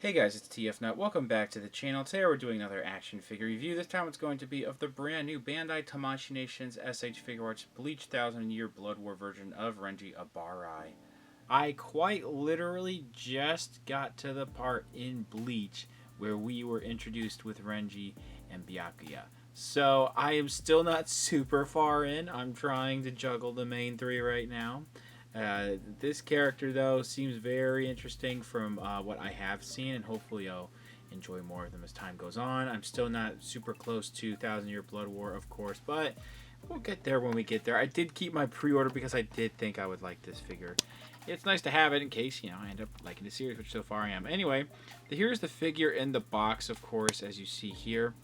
Hey guys, it's TF Nut. Welcome back to the channel. Today we're doing another action figure review. This time it's going to be of the brand new Bandai Tamashii Nations S.H. Figuarts Bleach 1000-Year Blood War version of Renji Abarai. I quite literally just got to the part in Bleach where we were introduced with Renji and Byakuya. So I am still not super far in. I'm trying to juggle the main three right now. This character, though, seems very interesting from what I have seen, and hopefully I'll enjoy more of them as time goes on. I'm still not super close to 1000-Year Blood War, of course, but we'll get there when we get there. I did keep my pre-order because I did think I would like this figure. It's nice to have it in case, I end up liking the series, which so far I am. Anyway, here's the figure in the box, of course, as you see here,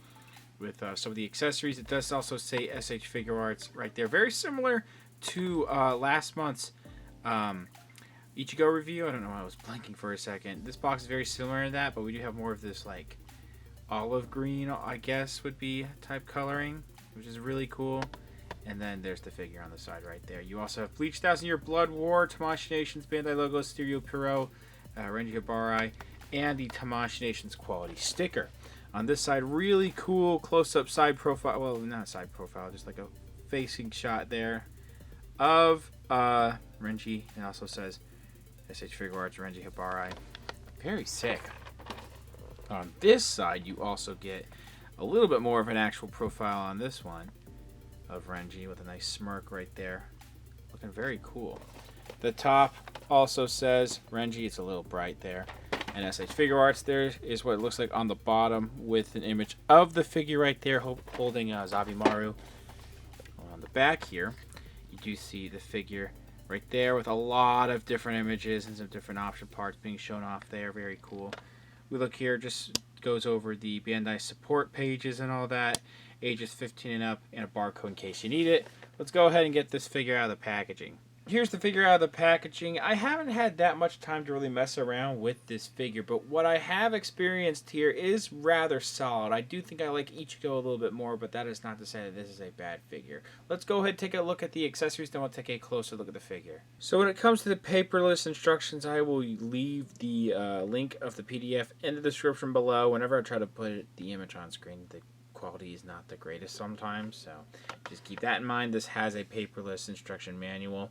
with some of the accessories. It does also say S.H. Figuarts right there. Very similar to last month's Ichigo review. I don't know why I was blanking for a second. This box is very similar to that, but we do have more of this like olive green, I guess would be type coloring, which is really cool. And then there's the figure on the side right there. You also have Bleach 1000-Year Blood War, Tamashii Nations Bandai logo, Stereo Pyro, Renji Abarai, and the Tamashii Nations quality sticker. On this side, really cool close-up side profile. Well, not side profile, just like a facing shot there of Renji. It also says S.H. Figuarts Renji Abarai. Very sick. On this side, you also get a little bit more of an actual profile on this one of Renji with a nice smirk right there. Looking very cool. The top also says Renji. It's a little bright there. And S.H. Figuarts, there is what it looks like on the bottom with an image of the figure right there holding Zabimaru. On the back here, you do see the figure right there with a lot of different images and some different option parts being shown off there. Very cool. We look here, just goes over the Bandai support pages and all that. Ages 15 and up, and a barcode in case you need it. Let's go ahead and get this figure out of the packaging. Here's the figure out of the packaging. I haven't had that much time to really mess around with this figure, but what I have experienced here is rather solid. I do think I like Ichigo a little bit more, but that is not to say that this is a bad figure. Let's go ahead and take a look at the accessories, then we'll take a closer look at the figure. So when it comes to the paperless instructions, I will leave the link of the PDF in the description below. Whenever I try to put the image on screen, the quality is not the greatest sometimes, so just keep that in mind. This has a paperless instruction manual.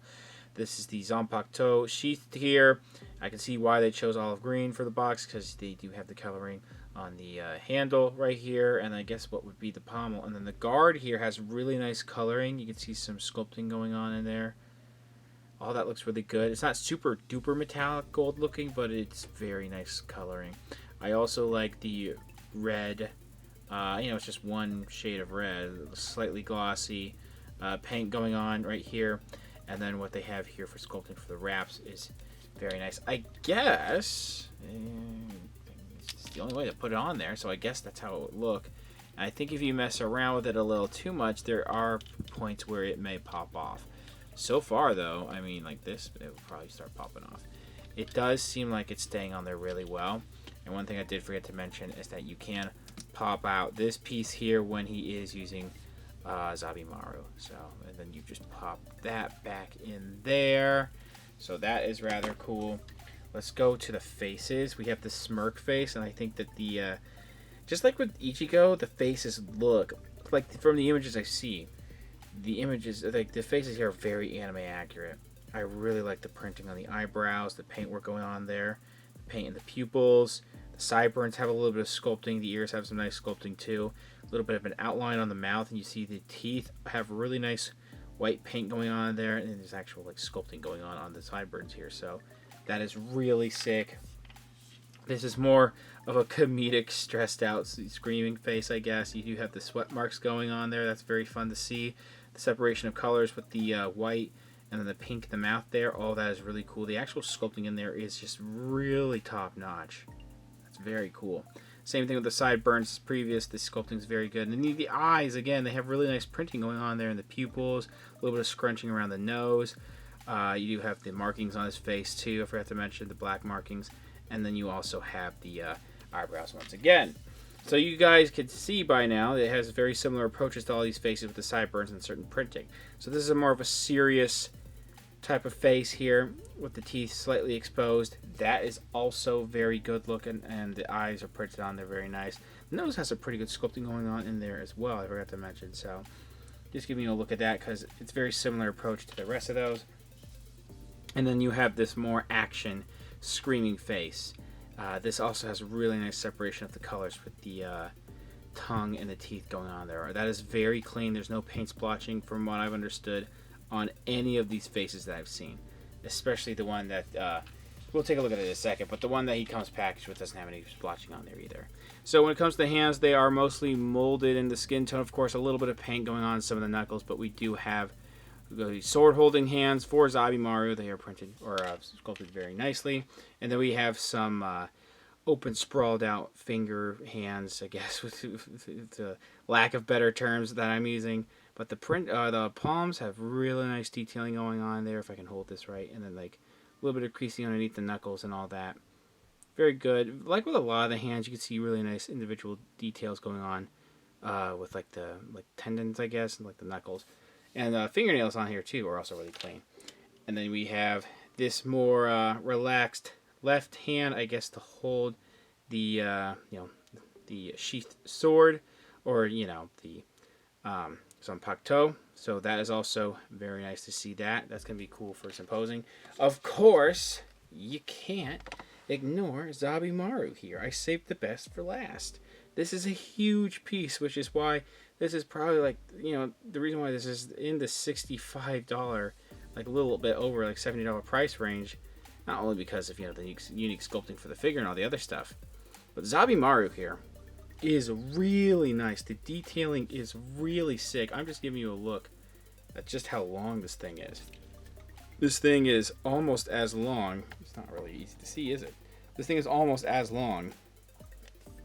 This is the Zanpakuto sheath here. I can see why they chose olive green for the box, because they do have the coloring on the handle right here, and I guess what would be the pommel. And then the guard here has really nice coloring. You can see some sculpting going on in there. All that looks really good. It's not super duper metallic gold looking, but it's very nice coloring. I also like the red. It's just one shade of red, slightly glossy paint going on right here. And then what they have here for sculpting for the wraps is very nice. I guess it's the only way to put it on there, so I guess that's how it would look. I think if you mess around with it a little too much, there are points where it may pop off. So far, though, I mean, like this, it will probably start popping off. It does seem like it's staying on there really well. And one thing I did forget to mention is that you can pop out this piece here when he is using Zabimaru. So, and then you just pop that back in there. So that is rather cool. Let's go to the faces. We have the smirk face, and I think that the just like with Ichigo, the faces look like, from the images I see, the images, like the faces here, are very anime accurate. I really like the printing on the eyebrows, the paintwork going on there, the paint in the pupils. The sideburns have a little bit of sculpting. The ears have some nice sculpting too. A little bit of an outline on the mouth, and you see the teeth have really nice white paint going on there, and there's actual like sculpting going on the sideburns here. So that is really sick. This is more of a comedic, stressed out, screaming face, I guess. You do have the sweat marks going on there. That's very fun to see. The separation of colors with the white and then the pink in the mouth there. All that is really cool. The actual sculpting in there is just really top notch. Very cool. Same thing with the sideburns as previous. The sculpting is very good. And then the eyes, again, they have really nice printing going on there in the pupils. A little bit of scrunching around the nose. You do have the markings on his face too. I forgot to mention the black markings. And then you also have the eyebrows once again. So you guys can see by now it has very similar approaches to all these faces with the sideburns and certain printing. So this is a more of a serious type of face here with the teeth slightly exposed. That is also very good looking, and the eyes are printed on there very nice. The nose has a pretty good sculpting going on in there as well, I forgot to mention. So just give me a look at that because it's very similar approach to the rest of those. And then you have this more action screaming face. This also has really nice separation of the colors with the tongue and the teeth going on there. That is very clean. There's no paint splotching from what I've understood on any of these faces that I've seen, especially the one that we'll take a look at it in a second, but the one that he comes packaged with doesn't have any splotching on there either. So when it comes to the hands, they are mostly molded in the skin tone. Of course, a little bit of paint going on some of the knuckles, but we do have the sword holding hands for Zabimaru. They are printed or sculpted very nicely. And then we have some open, sprawled out finger hands, I guess, with the lack of better terms that I'm using. But the palms have really nice detailing going on there, if I can hold this right. And then like a little bit of creasing underneath the knuckles and all that. Very good. Like with a lot of the hands, you can see really nice individual details going on with like the tendons, I guess, and like the knuckles. And fingernails on here too are also really clean. And then we have this more relaxed left hand, I guess, to hold the the sheathed sword, or the Zanpakuto. So that is also very nice to see that. That's gonna be cool for some posing. Of course, you can't ignore Zabimaru here. I saved the best for last. This is a huge piece, which is why this is probably like, the reason why this is in the $65, like a little bit over like $70 price range. Not only because of, the unique sculpting for the figure and all the other stuff, but Zabimaru here is really nice. The detailing is really sick. I'm just giving you a look at just how long this thing is. This thing is almost as long. It's not really easy to see, is it? This thing is almost as long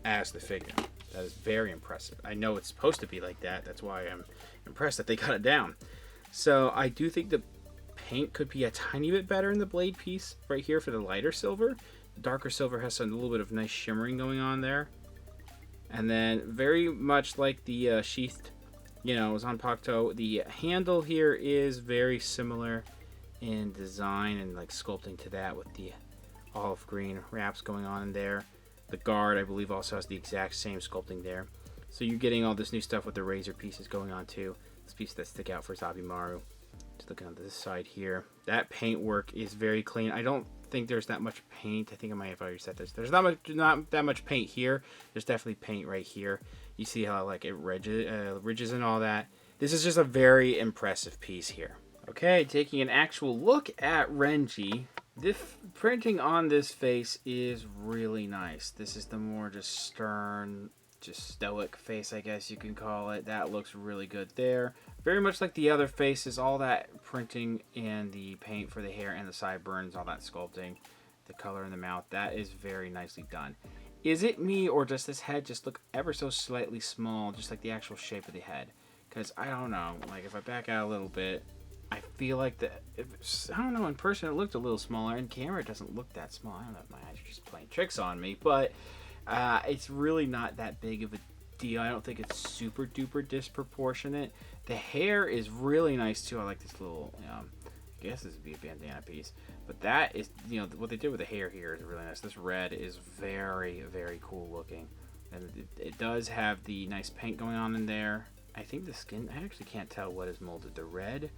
as the figure. That is very impressive. I know it's supposed to be like that. That's why I'm impressed that they got it down. So I do think the paint could be a tiny bit better in the blade piece right here for the lighter silver. The darker silver has a little bit of nice shimmering going on there. And then very much like the sheathed, Zanpakuto, the handle here is very similar in design and like sculpting to that with the olive green wraps going on in there. The guard, I believe, also has the exact same sculpting there. So you're getting all this new stuff with the razor pieces going on too. This piece that stick out for Zabimaru. Just looking on this side here. That paint work is very clean. I don't think there's that much paint. I think I might have already said this. There's not that much paint here. There's definitely paint right here. You see how like it ridges and all that. This is just a very impressive piece here. Okay, taking an actual look at Renji. The printing on this face is really nice. This is the more just stern, just stoic face, I guess you can call it. That looks really good there. Very much like the other faces, all that printing and the paint for the hair and the sideburns, all that sculpting, the color in the mouth, that is very nicely done. Is it me, or does this head just look ever so slightly small, just like the actual shape of the head? Because I don't know, like if I back out a little bit, I feel like I don't know, in person it looked a little smaller. In camera it doesn't look that small. I don't know if my eyes are just playing tricks on me, but it's really not that big of a deal. I don't think it's super duper disproportionate. The hair is really nice too. I like this little, I guess this would be a bandana piece, but that is, what they did with the hair here is really nice. This red is very, very cool looking, and it does have the nice paint going on in there. I think the skin, I actually can't tell what is molded, the red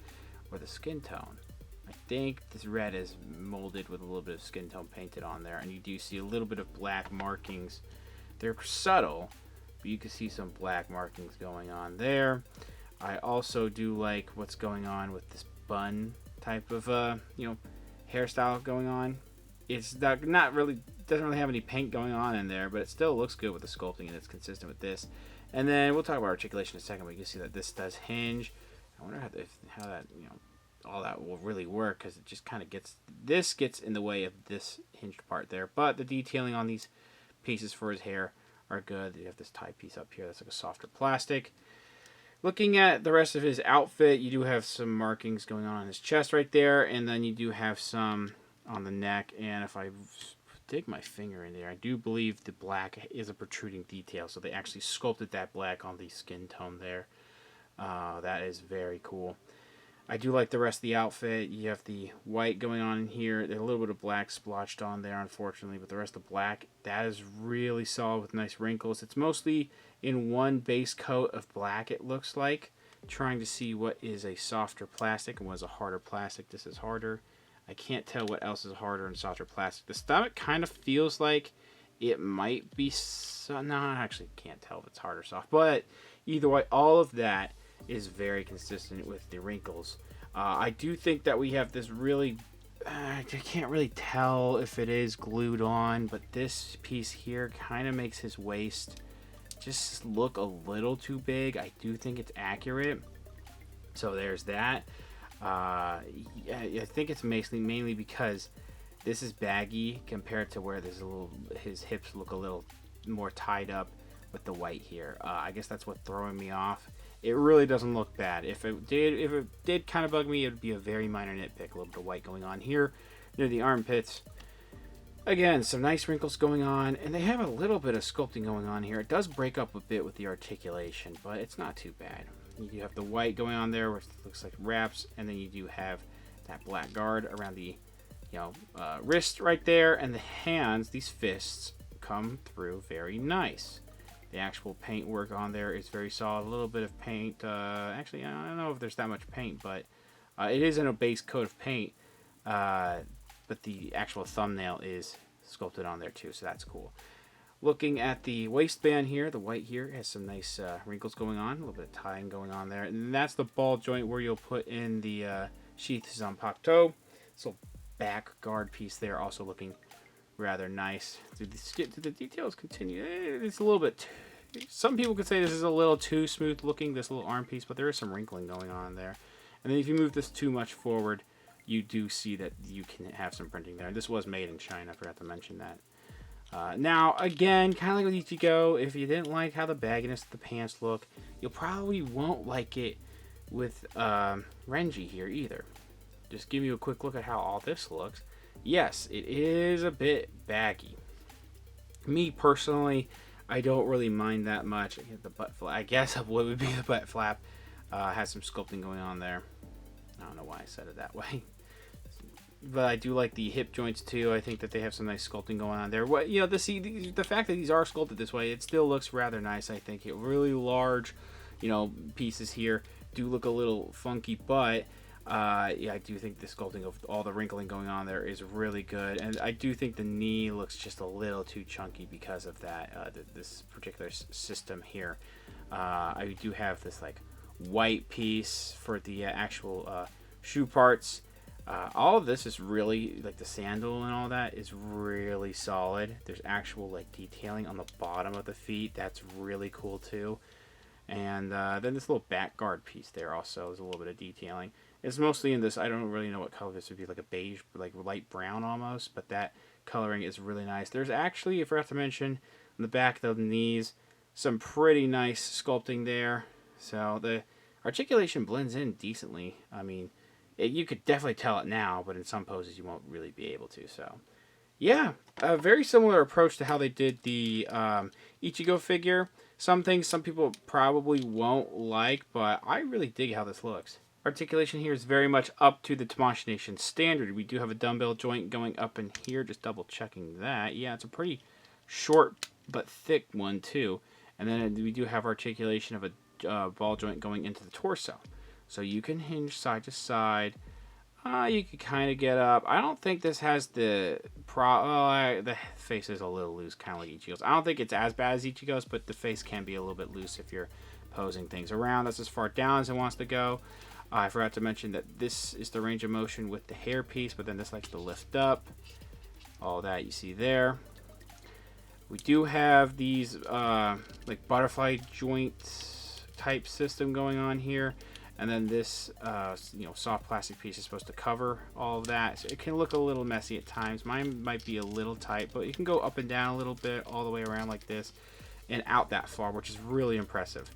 or the skin tone. I think this red is molded with a little bit of skin tone painted on there, and you do see a little bit of black markings. They're subtle, but you can see some black markings going on there. I also do like what's going on with this bun type of hairstyle going on. It's not really, doesn't really have any paint going on in there, but it still looks good with the sculpting, and it's consistent with this. And then we'll talk about articulation in a second, but you can see that this does hinge. I wonder how that, all that will really work, because it just kind of gets in the way of this hinged part there. But the detailing on these pieces for his hair are good. You have this tie piece up here that's like a softer plastic. Looking at the rest of his outfit, you do have some markings going on his chest right there, and then you do have some on the neck. And if I dig my finger in there, I do believe the black is a protruding detail, so they actually sculpted that black on the skin tone there. That is very cool. I do like the rest of the outfit. You have the white going on in here. There's a little bit of black splotched on there, unfortunately, but the rest of black, that is really solid with nice wrinkles. It's mostly in one base coat of black, it looks like. Trying to see what is a softer plastic and what is a harder plastic. This is harder. I can't tell what else is harder and softer plastic. The stomach kind of feels like it might be... No, I actually can't tell if it's hard or soft. But either way, all of that is very consistent with the wrinkles. I do think that we have this really... I can't really tell if it is glued on, but this piece here kind of makes his waist just look a little too big. I do think it's accurate. So there's that. I think it's mainly because this is baggy compared to where there's a little... His hips look a little more tied up with the white here. I guess that's what's throwing me off. It really doesn't look bad. If it did kind of bug me, it would be a very minor nitpick. A little bit of white going on here near the armpits. Again, some nice wrinkles going on, and they have a little bit of sculpting going on here. It does break up a bit with the articulation, but it's not too bad. You do have the white going on there, which looks like wraps, and then you do have that black guard around the wrist right there, and the hands, these fists, come through very nice. The actual paint work on there is very solid. A little bit of paint. Actually, I don't know if there's that much paint, but it is in a base coat of paint. But the actual thumbnail is sculpted on there too, so that's cool. Looking at the waistband here, the white here has some nice wrinkles going on, a little bit of tying going on there, and that's the ball joint where you'll put in the sheath zanpakuto. This little back guard piece there, also looking rather nice. Do the details continue? It's a little bit. Some people could say this is a little too smooth looking, this little arm piece, but there is some wrinkling going on there. And then if you move this too much forward, you do see that you can have some printing there. This was made in China, I forgot to mention that. Now, again, kind of like with Ichigo, if you didn't like how the bagginess of the pants look, you probably won't like it with Renji here either. Just give you a quick look at how all this looks. Yes, it is a bit baggy. Me, personally, I don't really mind that much. The butt flap, I guess what would be the butt flap, has some sculpting going on there. I don't know why I said it that way. But I do like the hip joints too. I think that they have some nice sculpting going on there. What the fact that these are sculpted this way, it still looks rather nice. I think it really large, pieces here do look a little funky, but yeah, I do think the sculpting of all the wrinkling going on there is really good, and I do think the knee looks just a little too chunky because of that. This particular system here. I do have this like white piece for the actual shoe parts. All of this is really, like the sandal and all that is really solid. There's actual like detailing on the bottom of the feet. That's really cool too. And then this little back guard piece there also is a little bit of detailing. It's mostly in this, I don't really know what color this would be, like a beige, like light brown almost, but that coloring is really nice. There's actually, I forgot to mention, on the back of the knees, some pretty nice sculpting there. So the articulation blends in decently. I mean, you could definitely tell it now, but in some poses you won't really be able to. So, yeah, a very similar approach to how they did the Ichigo figure. Some things some people probably won't like, but I really dig how this looks. Articulation here is very much up to the Tamashii Nations standard. We do have a dumbbell joint going up in here, just double checking that. Yeah, it's a pretty short but thick one too. And then we do have articulation of a ball joint going into the torso. So you can hinge side to side. You can kind of get up. I don't think this has the the face is a little loose, kind of like Ichigo's. I don't think it's as bad as Ichigo's, but the face can be a little bit loose if you're posing things around. That's as far down as it wants to go. I forgot to mention that this is the range of motion with the hair piece, but then this likes to lift up. All that you see there. We do have these like butterfly joint type system going on here. And then this, soft plastic piece is supposed to cover all of that. So it can look a little messy at times. Mine might be a little tight, but you can go up and down a little bit, all the way around like this, and out that far, which is really impressive.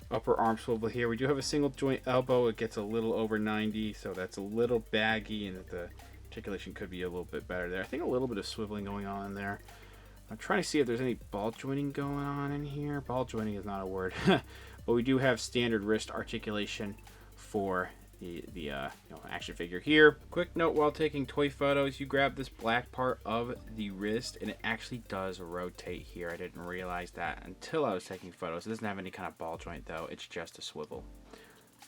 Upper arm swivel here. We do have a single joint elbow. It gets a little over 90, so that's a little baggy, and the articulation could be a little bit better there. I think a little bit of swiveling going on in there. I'm trying to see if there's any ball jointing going on in here. Ball jointing is not a word. But we do have standard wrist articulation for action figure here. Quick note while taking toy photos, you grab this black part of the wrist and it actually does rotate here. I didn't realize that until I was taking photos. It doesn't have any kind of ball joint though, it's just a swivel.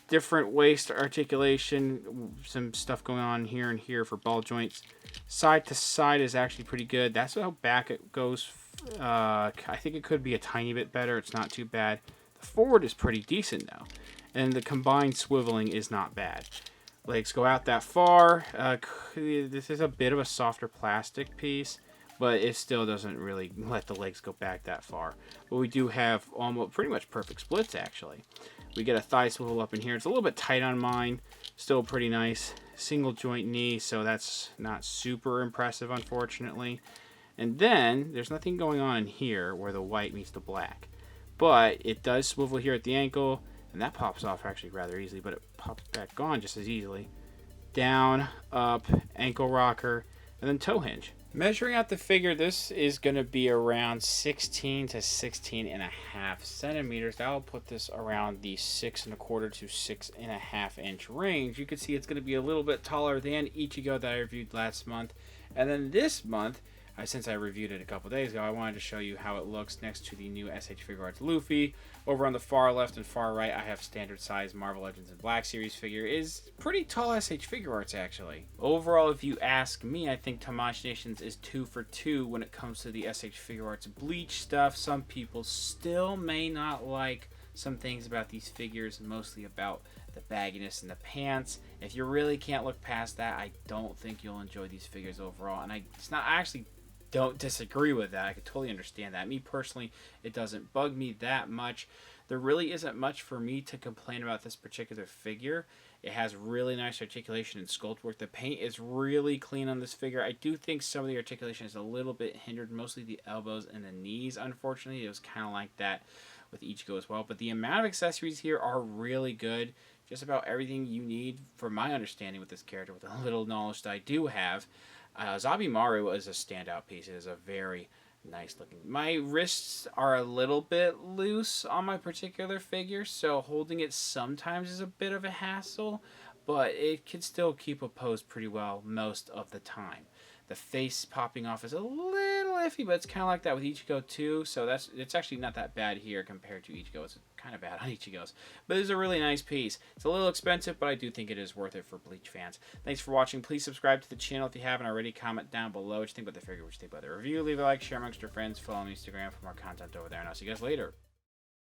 Different waist articulation, some stuff going on here and here for ball joints. Side to side is actually pretty good. That's how back it goes. I think it could be a tiny bit better. It's not too bad. The forward is pretty decent though. And the combined swiveling is not bad. Legs go out that far. This is a bit of a softer plastic piece, but it still doesn't really let the legs go back that far. But we do have almost pretty much perfect splits actually. We get a thigh swivel up in here. It's a little bit tight on mine. Still pretty nice. Single joint knee, so that's not super impressive unfortunately. And then there's nothing going on in here where the white meets the black. But it does swivel here at the ankle. And that pops off actually rather easily, but it pops back on just as easily. Down, up, ankle rocker, and then toe hinge. Measuring out the figure, this is going to be around 16 to 16.5 centimeters. That will put this around the 6.25 to 6.5 inch range. You can see it's going to be a little bit taller than Ichigo that I reviewed last month. And then this month, since I reviewed it a couple days ago, I wanted to show you how it looks next to the new S.H. Figuarts Luffy. Over on the far left and far right, I have standard size Marvel Legends in Black Series figure. Is pretty tall S.H. Figuarts actually. Overall, if you ask me, I think Tamashii Nations is 2 for 2 when it comes to the S.H. Figuarts Bleach stuff. Some people still may not like some things about these figures, mostly about the bagginess in the pants. If you really can't look past that, I don't think you'll enjoy these figures overall. And I actually don't disagree with that. I could totally understand that. Me personally, it doesn't bug me that much. There really isn't much for me to complain about this particular figure. It has really nice articulation and sculpt work. The paint is really clean on this figure. I do think some of the articulation is a little bit hindered, mostly the elbows and the knees. Unfortunately, it was kind of like that with Ichigo as well. But the amount of accessories here are really good. Just about everything you need, from my understanding with this character, with the little knowledge that I do have. Zabimaru is a standout piece. It is a very nice looking. My wrists are a little bit loose on my particular figure, so holding it sometimes is a bit of a hassle, but it can still keep a pose pretty well most of the time. The face popping off is a little iffy, but it's kind of like that with Ichigo too, so it's actually not that bad here compared to Ichigo. It's kind of bad on Ichigo's, but it's a really nice piece. It's a little expensive, but I do think it is worth it for Bleach fans. Thanks for watching. Please subscribe to the channel if you haven't already. Comment down below what you think about the figure, what you think about the review. Leave a like, share amongst your friends. Follow me on Instagram for more content over there, and I'll see you guys later.